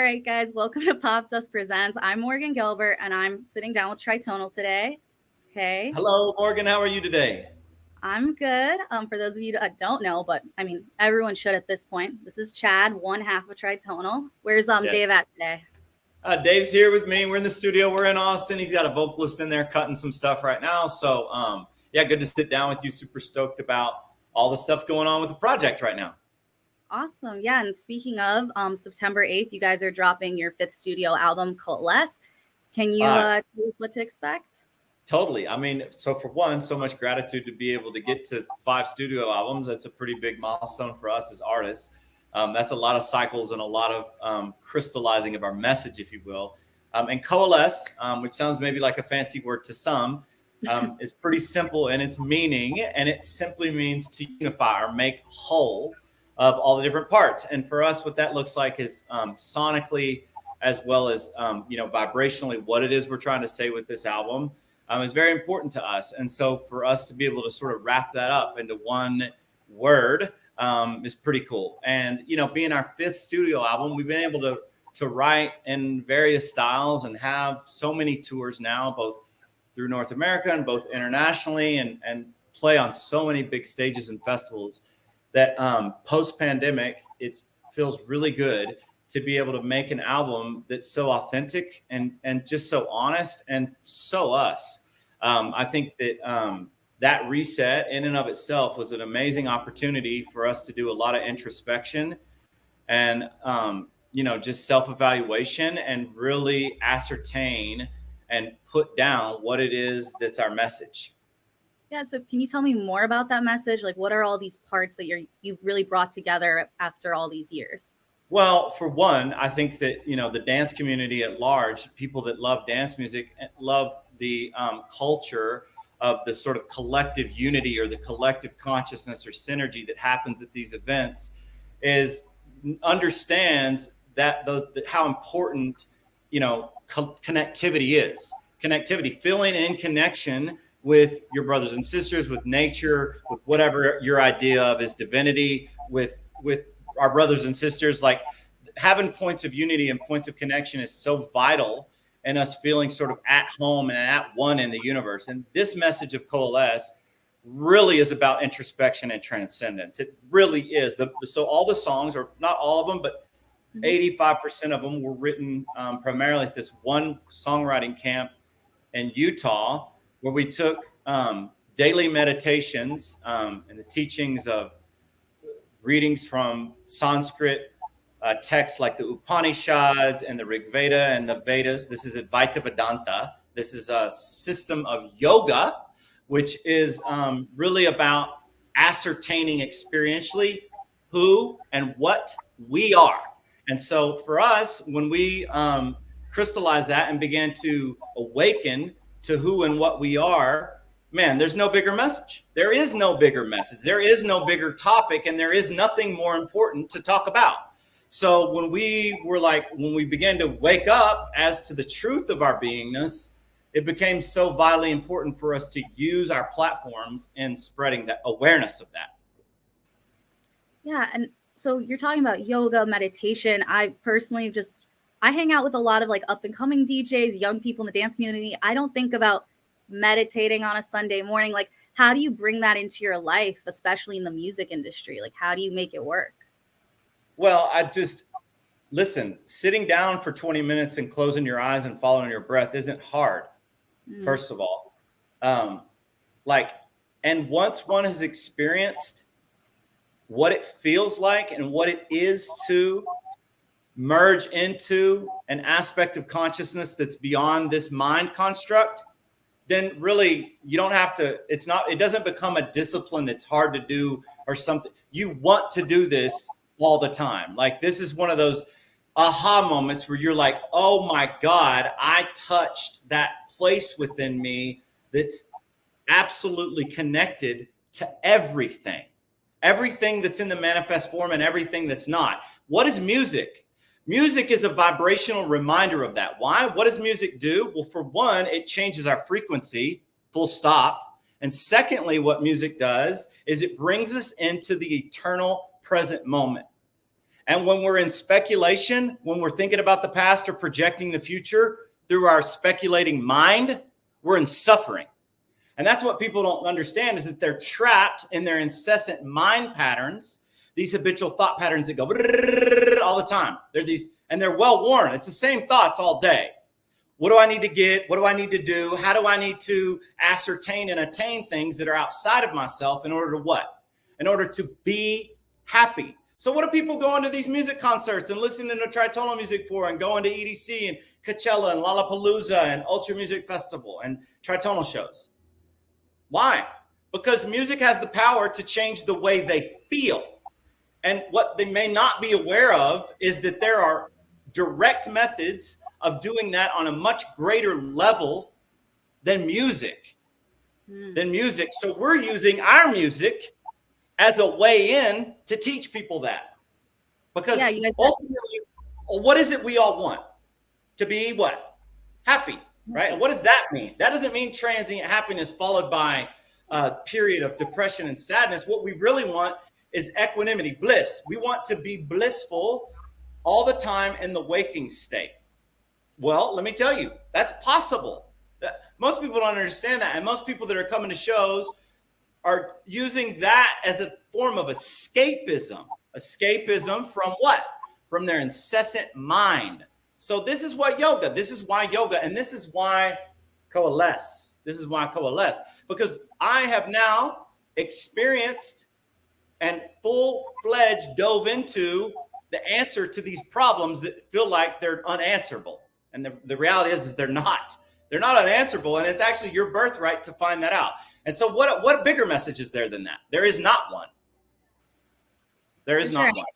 right, guys, welcome to Popdust Presents. I'm Morgan Gilbert, and I'm sitting down with Tritonal today. Hey. Hello, Morgan. How are you today? I'm good. For those of you that don't know, but I mean, everyone should at this point. This is Chad, one half of Tritonal. Where's Dave Yes. at today? Dave's here with me. We're in the studio. We're in Austin. He's got a vocalist in there cutting some stuff right now. So, yeah, good to sit down with you. Super stoked about all the stuff going on with the project right now. Awesome. Yeah, and speaking of, September 8th, you guys are dropping your 5th studio album, Coalesce. Can you tell us what to expect? Totally. I mean, so for one, so much gratitude to be able to get to 5 studio albums. That's a pretty big milestone for us as artists. That's a lot of cycles and a lot of crystallizing of our message, if you will. And Coalesce, which sounds maybe like a fancy word to some, is pretty simple in its meaning. And it simply means to unify or make whole of all the different parts. And for us, what that looks like is sonically as well as, vibrationally, what it is we're trying to say with this album. Is very important to us. And so for us to be able to sort of wrap that up into one word is pretty cool. And, being our 5th studio album, we've been able to write in various styles and have so many tours now, both through North America and both internationally, and play on so many big stages and festivals that post-pandemic, it feels really good to be able to make an album that's so authentic and just so honest and so us. I think that that reset in and of itself was an amazing opportunity for us to do a lot of introspection and, just self-evaluation and really ascertain and put down what it is that's our message. Yeah, so can you tell me more about that message? Like, what are all these parts that you've really brought together after all these years? Well, for one, I think that, the dance community at large, people that love dance music, love the culture of the sort of collective unity or the collective consciousness or synergy that happens at these events, understands that how important, connectivity is. Connectivity, feeling in connection with your brothers and sisters, with nature, with whatever your idea of is divinity, with our brothers and sisters. Like, having points of unity and points of connection is so vital in us feeling sort of at home and at one in the universe. And this message of Coalesce really is about introspection and transcendence. It really is. So all the songs, or not all of them, but 85% of them were written primarily at this one songwriting camp in Utah, where we took daily meditations and the teachings of readings from Sanskrit texts like the Upanishads and the Rig Veda and the Vedas. This is Advaita Vedanta. This is a system of yoga, which is really about ascertaining experientially who and what we are. And so for us, when we crystallized that and began to awaken to who and what we are, man, there's no bigger message. There is no bigger message. There is no bigger topic, and there is nothing more important to talk about. So when we began to wake up as to the truth of our beingness, it became so vitally important for us to use our platforms in spreading that awareness of that. Yeah. And so you're talking about yoga, meditation. I personally I hang out with a lot of like up and coming DJs, young people in the dance community. I don't think about meditating on a Sunday morning. Like, how do you bring that into your life, especially in the music industry? Like, how do you make it work? Well, listen, sitting down for 20 minutes and closing your eyes and following your breath isn't hard. First of all, and once one has experienced what it feels like and what it is to merge into an aspect of consciousness that's beyond this mind construct, then really you don't have to, it doesn't become a discipline that's hard to do or something. You want to do this all the time. Like, this is one of those aha moments where you're like, oh my God, I touched that place within me that's absolutely connected to everything that's in the manifest form and everything that's not. What is music? Music is a vibrational reminder of that. Why? What does music do? Well, for one, it changes our frequency, full stop. And secondly, what music does is it brings us into the eternal present moment. And when we're in speculation, when we're thinking about the past or projecting the future through our speculating mind, we're in suffering. And that's what people don't understand, is that they're trapped in their incessant mind patterns, these habitual thought patterns that go all the time. They're these, and they're well worn. It's the same thoughts all day. What do I need to get? What do I need to do? How do I need to ascertain and attain things that are outside of myself in order to what? In order to be happy. So what do people going to these music concerts and listening to Tritonal music for, and going to EDC and Coachella and Lollapalooza and Ultra Music Festival and Tritonal shows? Why? Because music has the power to change the way they feel. And what they may not be aware of is that there are direct methods of doing that on a much greater level than music. So we're using our music as a way in to teach people that. Because ultimately, what is it we all want? To be what? Happy, right? And what does that mean? That doesn't mean transient happiness followed by a period of depression and sadness. What we really want is equanimity, bliss. We want to be blissful all the time in the waking state. Well, let me tell you, that's possible. Most people don't understand that. And most people that are coming to shows are using that as a form of escapism. Escapism from what? From their incessant mind. So this is what yoga, this is why yoga, and this is why Coalesce. This is why Coalesce. Because I have now experienced and full-fledged dove into the answer to these problems that feel like they're unanswerable. And the reality is they're not. They're not unanswerable, and it's actually your birthright to find that out. And so what bigger message is there than that? There is not one. There is not one.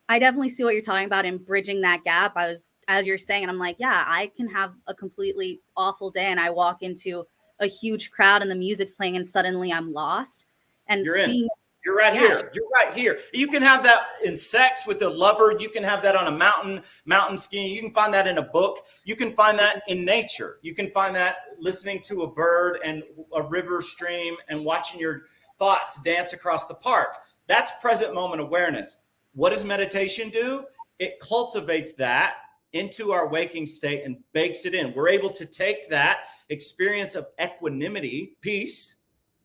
I definitely see what you're talking about in bridging that gap. As you're saying, and I'm like, yeah, I can have a completely awful day and I walk into a huge crowd and the music's playing and suddenly I'm lost. And You're right here. You're right here. You can have that in sex with a lover. You can have that on a mountain skiing. You can find that in a book. You can find that in nature. You can find that listening to a bird and a river stream and watching your thoughts dance across the park. That's present moment awareness. What does meditation do? It cultivates that into our waking state and bakes it in. We're able to take that experience of equanimity, peace,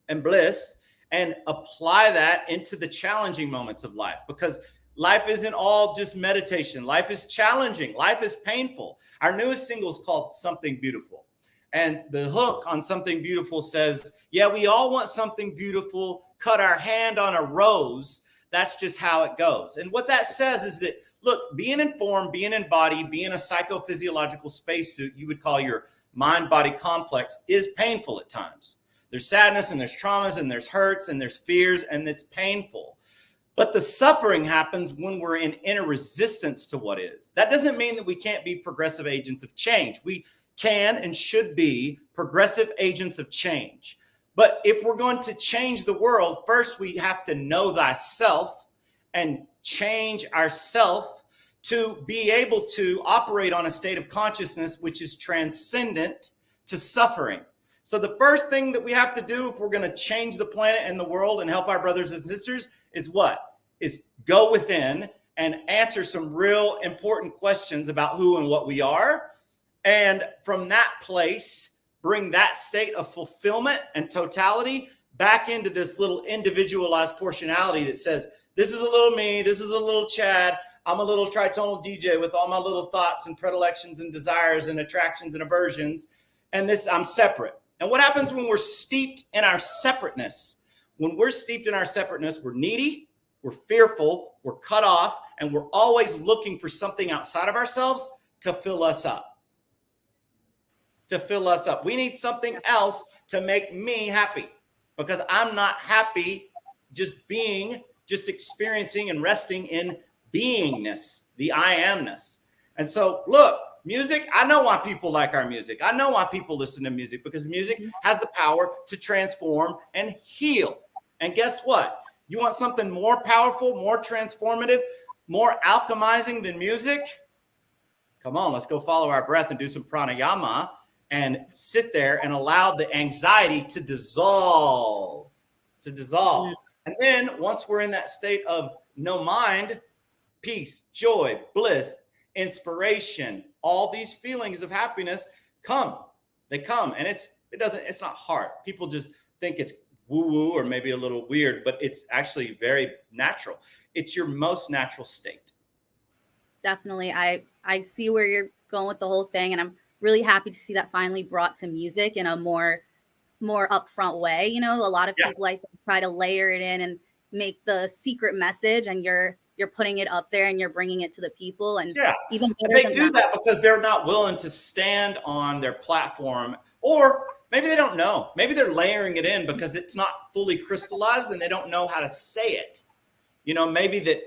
and bliss, and apply that into the challenging moments of life, because life isn't all just meditation. Life is challenging. Life is painful. Our newest single is called Something Beautiful. And the hook on Something Beautiful says, yeah, we all want something beautiful, cut our hand on a rose. That's just how it goes. And what that says is that, look, being in form, being in body, being a psychophysiological spacesuit, you would call your mind-body complex, is painful at times. There's sadness and there's traumas and there's hurts and there's fears, and it's painful. But the suffering happens when we're in inner resistance to what is. That doesn't mean that we can't be progressive agents of change. We can and should be progressive agents of change. But if we're going to change the world, first we have to know thyself and change ourself to be able to operate on a state of consciousness which is transcendent to suffering. So the first thing that we have to do if we're going to change the planet and the world and help our brothers and sisters is what? Is go within and answer some real important questions about who and what we are. And from that place, bring that state of fulfillment and totality back into this little individualized portionality that says, this is a little me, this is a little Chad, I'm a little tritonal DJ with all my little thoughts and predilections and desires and attractions and aversions, and this, I'm separate. And what happens when we're steeped in our separateness? When we're steeped in our separateness, we're needy, we're fearful, we're cut off, and we're always looking for something outside of ourselves to fill us up. To fill us up. We need something else to make me happy, because I'm not happy just experiencing and resting in beingness, the I amness. And so look, music, I know why people like our music. I know why people listen to music, because music has the power to transform and heal. And guess what? You want something more powerful, more transformative, more alchemizing than music? Come on, let's go follow our breath and do some pranayama and sit there and allow the anxiety to dissolve. And then once we're in that state of no mind, peace, joy, bliss, inspiration, all these feelings of happiness come. They come, and it's not hard. People just think it's woo-woo or maybe a little weird, but it's actually very natural. It's your most natural state. Definitely. I see where you're going with the whole thing, and I'm really happy to see that finally brought to music in a more upfront way. You know, a lot of people like try to layer it in and make the secret message, and you're putting it up there and you're bringing it to the people. And even better, they do that because they're not willing to stand on their platform, or maybe they don't know. Maybe they're layering it in because it's not fully crystallized and they don't know how to say it. You know, maybe that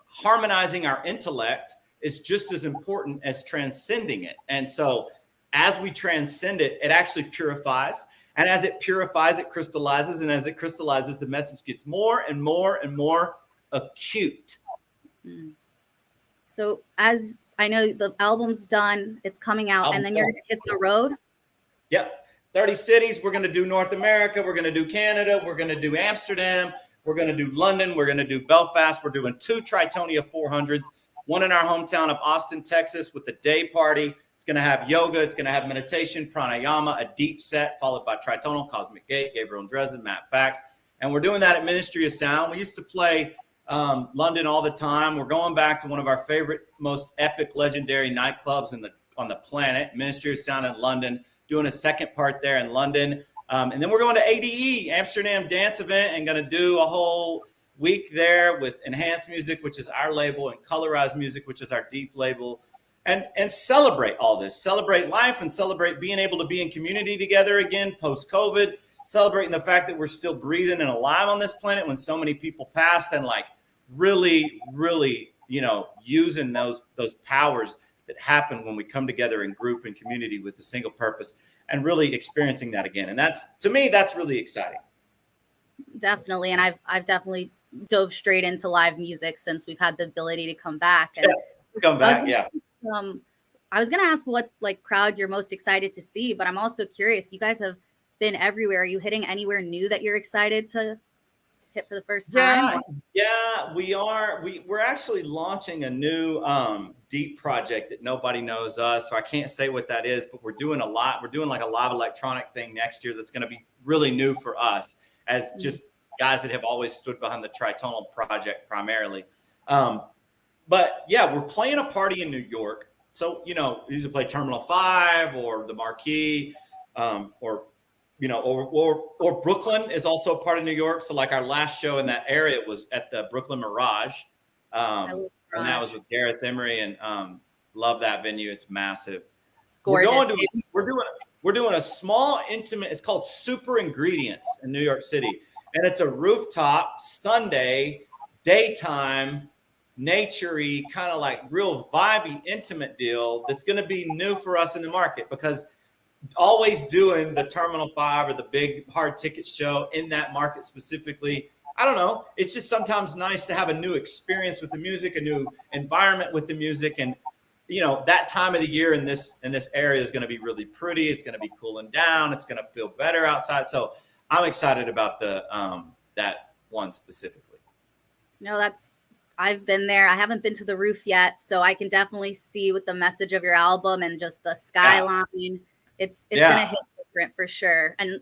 harmonizing our intellect is just as important as transcending it. And so as we transcend it, it actually purifies. And as it purifies, it crystallizes. And as it crystallizes, the message gets more and more and more acute. So as I know, the album's done, it's coming out, and then you're going to hit the road. Yep. 30 cities. We're going to do North America. We're going to do Canada. We're going to do Amsterdam. We're going to do London. We're going to do Belfast. We're doing 2 Tritonia 400s, one in our hometown of Austin, Texas, with a day party. It's going to have yoga. It's going to have meditation, pranayama, a deep set, followed by Tritonal, Cosmic Gate, Gabriel and Dresden, Matt Fax. And we're doing that at Ministry of Sound. We used to play London all the time. We're going back to one of our favorite, most epic, legendary nightclubs on the planet, Ministry of Sound in London, doing a second part there in London. And then we're going to ADE, Amsterdam Dance Event, and going to do a whole week there with Enhanced Music, which is our label, and Colorized Music, which is our deep label, and celebrate all this, celebrate life, and celebrate being able to be in community together again post-COVID, celebrating the fact that we're still breathing and alive on this planet when so many people passed, and like really, really, you know, using those powers that happen when we come together in group and community with a single purpose, and really experiencing that again. And that's, to me, that's really exciting. Definitely. And I've definitely dove straight into live music since we've had the ability to come back. And I was going to ask what like crowd you're most excited to see, but I'm also curious, you guys have been everywhere. Are you hitting anywhere new that you're excited to hit for the first time? Yeah, we are. We're actually launching a new deep project that nobody knows us. So I can't say what that is, but we're doing a lot. We're doing like a live electronic thing next year that's going to be really new for us as just guys that have always stood behind the Tritonal project primarily. But yeah, we're playing a party in New York. So, you know, we usually play Terminal 5 or the Marquee, or Brooklyn is also a part of New York. So like our last show in that area was at the Brooklyn Mirage. And that was with Gareth Emery, and love that venue. It's massive. It's gorgeous. We're doing a small, intimate, it's called Super Ingredients in New York City. And it's a rooftop Sunday, daytime, nature-y, kind of like real vibey, intimate deal that's going to be new for us in the market, because always doing the Terminal 5 or the big hard ticket show in that market specifically, I don't know. It's just sometimes nice to have a new experience with the music, a new environment with the music. And, you know, that time of the year in this area is going to be really pretty. It's going to be cooling down. It's going to feel better outside. So I'm excited about that one specifically. No, I've been there. I haven't been to the roof yet, so I can definitely see with the message of your album and just the skyline. Yeah. It's gonna hit different for sure. And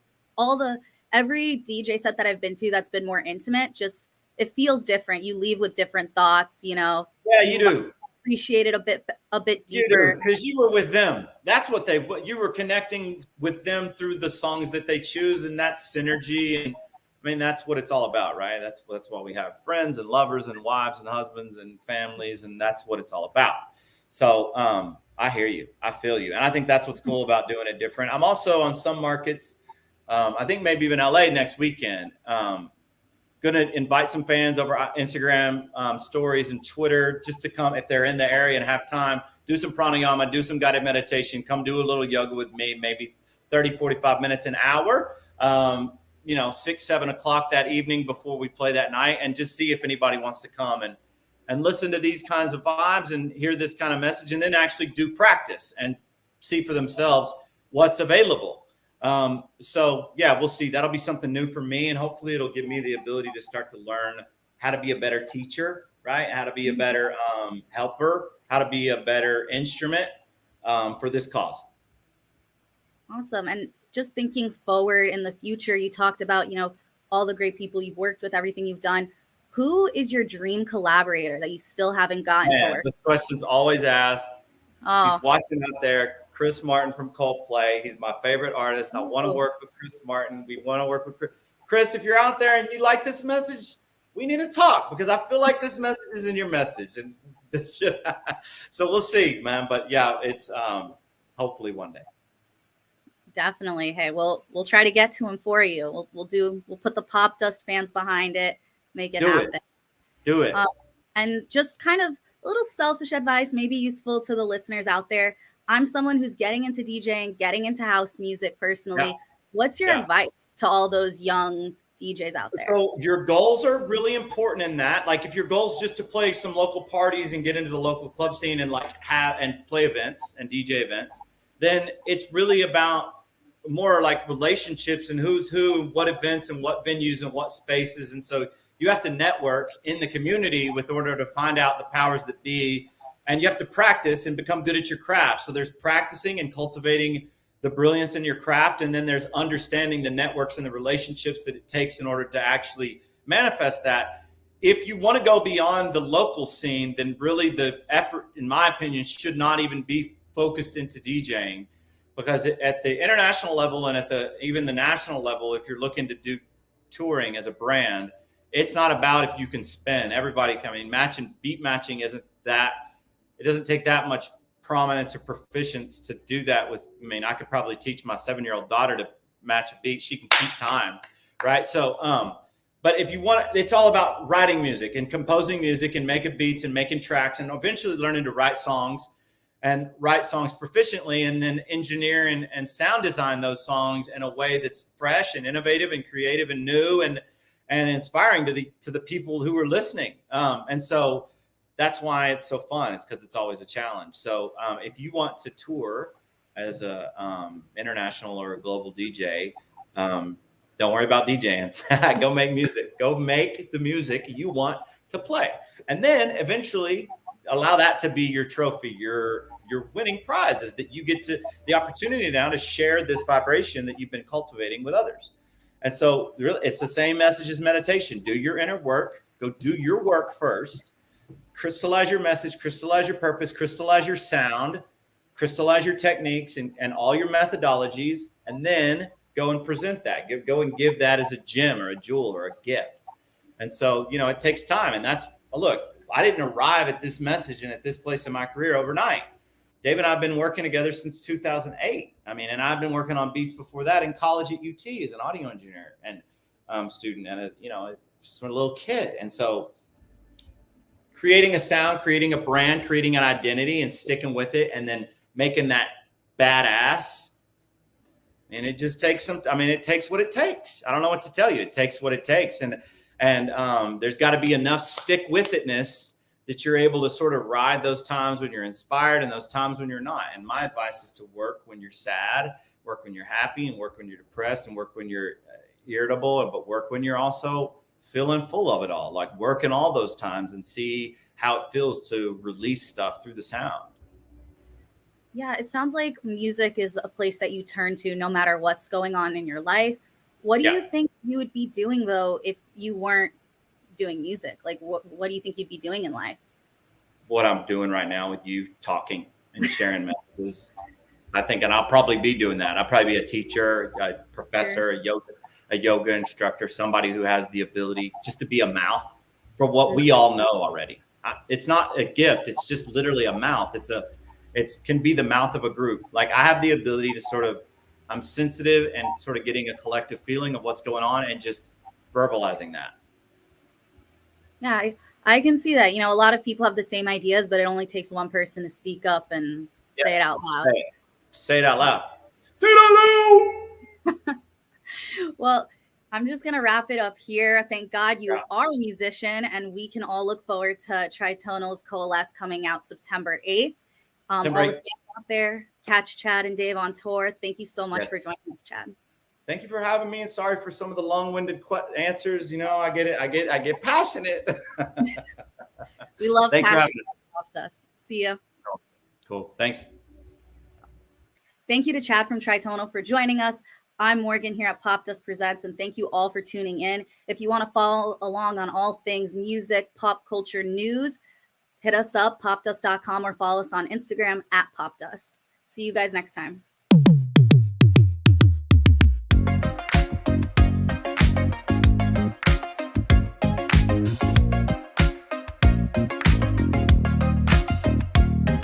every DJ set that I've been to that's been more intimate, just it feels different. You leave with different thoughts, you know. Yeah, you do. Appreciate it a bit deeper. Because you were with them. That's what you were connecting with them through the songs that they choose, and that synergy. And I mean, that's what it's all about, right? That's why we have friends and lovers and wives and husbands and families, and that's what it's all about. So I hear you. I feel you. And I think that's what's cool about doing it different. I'm also on some markets, I think maybe even LA next weekend, going to invite some fans over Instagram stories and Twitter just to come if they're in the area and have time, do some pranayama, do some guided meditation, come do a little yoga with me, maybe 30, 45 minutes, an hour, 6, 7 o'clock that evening before we play that night, and just see if anybody wants to come and listen to these kinds of vibes and hear this kind of message, and then actually do practice and see for themselves what's available. So yeah, we'll see. That'll be something new for me, and hopefully it'll give me the ability to start to learn how to be a better teacher right? How to be a better helper, how to be a better instrument for this cause. Awesome. And just thinking forward in the future, you talked about, all the great people you've worked with, everything you've done. Who is your dream collaborator that you still haven't gotten to work? This question's always asked. Oh. He's watching out there. Chris Martin from Coalesce. He's my favorite artist. I want to work with Chris Martin. We want to work with Chris. Chris, if you're out there and you like this message, we need to talk, because I feel like this message is in your message. And this so we'll see, man. But yeah, it's hopefully one day. Definitely. Hey, we'll try to get to him for you. We'll put the Popdust fans behind it, make it happen. Do it. And just kind of a little selfish advice, maybe useful to the listeners out there. I'm someone who's getting into DJing, getting into house music personally. Yeah. What's your advice to all those young DJs out there? So your goals are really important in that. Like, if your goal is just to play some local parties and get into the local club scene and play events and DJ events, then it's really about more like relationships and who's who, what events and what venues and what spaces. And so you have to network in the community with order to find out the powers that be, and you have to practice and become good at your craft. So there's practicing and cultivating the brilliance in your craft, and then there's understanding the networks and the relationships that it takes in order to actually manifest that. If you want to go beyond the local scene, then really the effort, in my opinion, should not even be focused into DJing. Because at the international level and even the national level, if you're looking to do touring as a brand, it's not about if you can spin. Everybody coming, beat matching it doesn't take that much prominence or proficiency to do that with. I could probably teach my 7-year-old daughter to match a beat. She can keep time, right? So, but if you want, it's all about writing music and composing music and making beats and making tracks and eventually learning to write songs proficiently, and then engineer and sound design those songs in a way that's fresh and innovative and creative and new and inspiring to the people who are listening. And so that's why it's so fun. It's because it's always a challenge. So if you want to tour as a international or a global DJ, don't worry about DJing. Go make music. Go make the music you want to play, and then eventually allow that to be your trophy, your winning prize, is that you get the opportunity now to share this vibration that you've been cultivating with others. And so it's the same message as meditation. Do your inner work. Go do your work first. Crystallize your message, crystallize your purpose, crystallize your sound, crystallize your techniques and all your methodologies, and then go and present that. Go and give that as a gem or a jewel or a gift. And so, it takes time. And look, I didn't arrive at this message and at this place in my career overnight. Dave and I have been working together since 2008. And I've been working on beats before that in college at UT as an audio engineer and student and just a little kid. And so creating a sound, creating a brand, creating an identity and sticking with it, and then making that badass. And it just takes it takes what it takes. I don't know what to tell you. It takes what it takes. And there's got to be enough stick with itness that you're able to sort of ride those times when you're inspired and those times when you're not. And my advice is to work when you're sad, work when you're happy, and work when you're depressed, and work when you're irritable, but work when you're also feeling full of it all. Like, work in all those times and see how it feels to release stuff through the sound. Yeah, it sounds like music is a place that you turn to no matter what's going on in your life. What do you think you would be doing, though, if you weren't doing music? Like, what do you think you'd be doing in life? What I'm doing right now with you, talking and sharing messages. I think, and I'll probably be doing that. I'll probably be a teacher, a professor, a yoga instructor, somebody who has the ability just to be a mouth for what we all know already. It's not a gift. It's just literally a mouth. It can be the mouth of a group. Like, I have the ability to I'm sensitive and sort of getting a collective feeling of what's going on and just verbalizing that. Yeah, I can see that. A lot of people have the same ideas, but it only takes one person to speak up and say it out loud. Say it out loud. Say it out loud. Well, I'm just going to wrap it up here. Thank God you are a musician, and we can all look forward to Tritonal's Coalesce coming out September 8th. All the fans out there, catch Chad and Dave on tour. Thank you so much for joining us, Chad. Thank you for having me, and sorry for some of the long-winded answers. I get it. I get passionate. We love Thanks for having us. Popdust. See ya. Cool. Thanks. Thank you to Chad from Tritonal for joining us. I'm Morgan here at Popdust Presents, and thank you all for tuning in. If you want to follow along on all things music, pop culture news, hit us up, popdust.com, or follow us on Instagram at Popdust. See you guys next time.